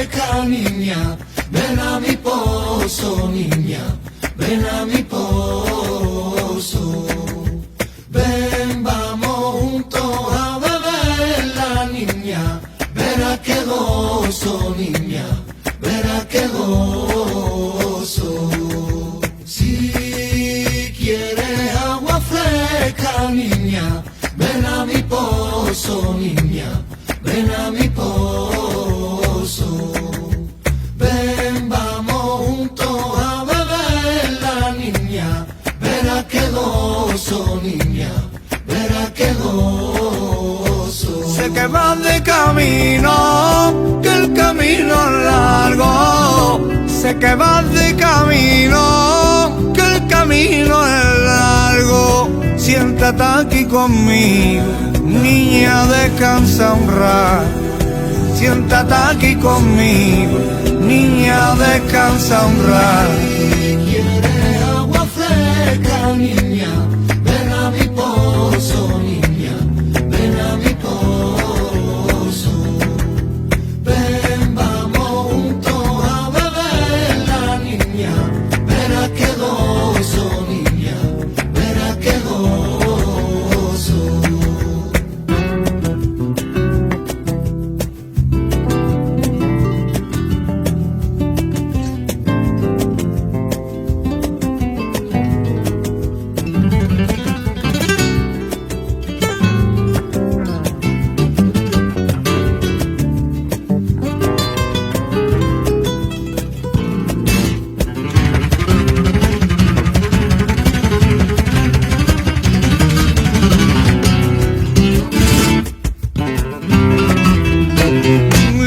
fresca, niña, ven a mi pozo, niña, ven a mi pozo. Ven, vamos juntos a beber, niña, verá qué gozo, niña, verá qué gozo. Si quieres agua fresca, niña, ven a mi pozo, niña, ven a mi pozo. Ven, vamos juntos a beber, niña, verá qué gozo, niña, verá qué gozo. Sé que vas de camino, que el camino es largo. Sé que vas de camino, que el camino es largo. Siéntate aquí conmigo, niña, descansa un rato. Siéntate aquí conmigo, niña, descansa un rato. Si quieres agua fresca, niña, ven a mi pozo, niña, ven a mi pozo. Ven, vamos juntos a beber, niña, verá qué gozo, niña, verá qué gozo.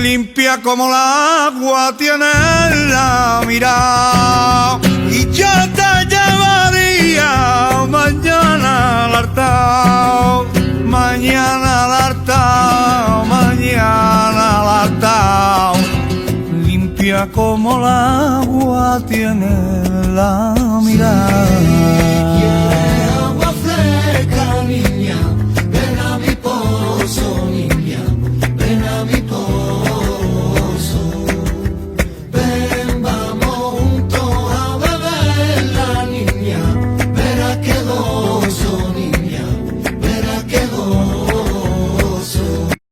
Limpia como el agua tiene la mirada, y yo te llevaría mañana al altar, mañana al altar, mañana al altar. Limpia como el agua tiene la